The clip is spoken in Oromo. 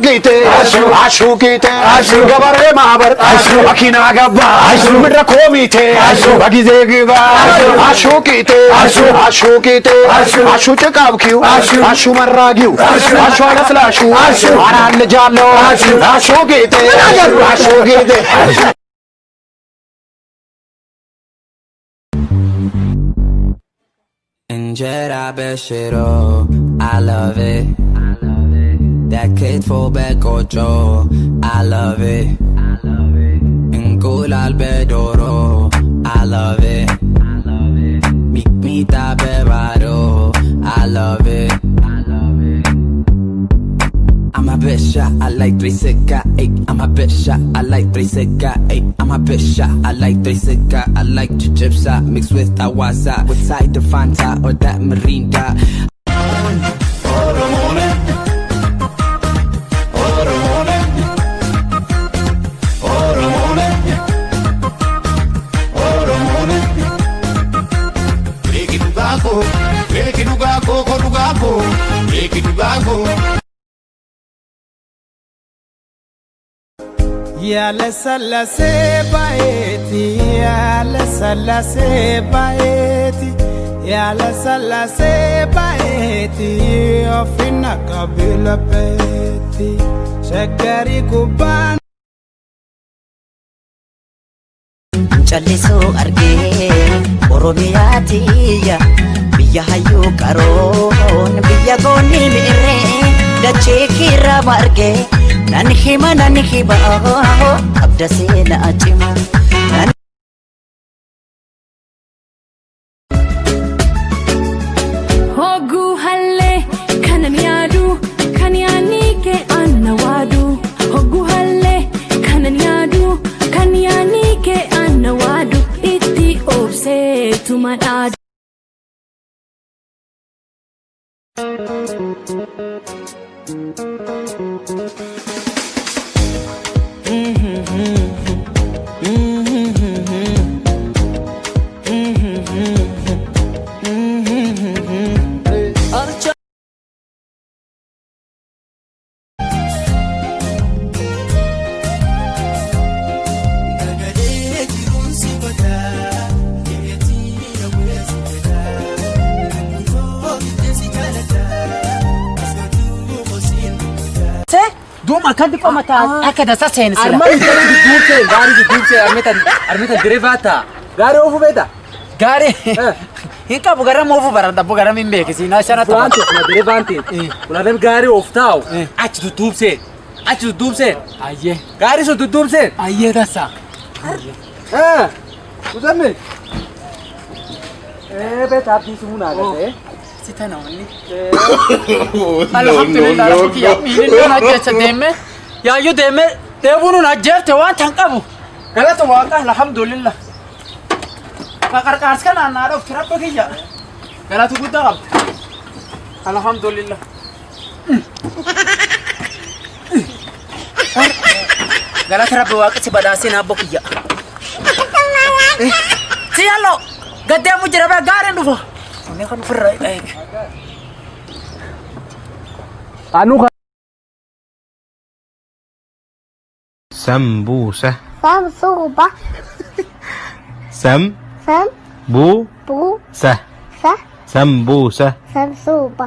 Ashukite, Gabare Mabar, Akina Gaba, Midra Komite, Bagizegiva, Ashukite, Ashutakabku, Ashumaragu, Ashwana Slashu, Aran Jalo, Ashukite. Injera beshiro, I love it. That kid for back ocho, I love it. Ngul albedoro, I love it. Mikmita bebado, I love it. I'm a bitch shot, I like 3-6-8. I'm a bitch shot, I like 3-6-8. I'm a bitch shot, I like 3-6. I like Jujipsa mixed with Awasa, with side the Fanta or that Mirinda. Ya la sala se baeti, ya la sala se baeti, ya la sala se baeti, ofina kabila peti, shakari kuban. Challiso argee Oromiyaatiya biyya hayyuu qaroon biyya goonni mi'irree dachee kiirraa margee nan hima abda seenaa cima. Hogguu hallee kanan yaadu kan yaanii kee anna waadu. Hogguu hallee kanan yaadu kan yaanii kee anna waadu. Itti obseetu madhaadu. دوما كان ديكو متى أكيد أساسين سلا أرمان دوبسي أرميتا دريفاتا غاري أوفو بيتا غاري هيكا بغرا موفو بردا بغرا من بيك سينا شانا توانتي أنا دريفانتي ولا دم غاري أوفتاو أشتو دوبسي أيه غاري سو دوبسي أيه داسا وزمي بيتا بيسمونا غاتي سيتانا وني الحمد لله ربك يا مين ناجت ديمه يا يو ديمه ديبونو ناجت وان تنقبو غلط واقع الحمد لله فقرقارس كان انا عرف تربك يا غلط قدام الحمد لله غلط رب واقع سبداسين ابوك يا سيالو قدامو جربا غارن دفو ini kan berai baik. Anu Sambusa. Samsuba. Bu. Bu. Sambusa. Samsuba.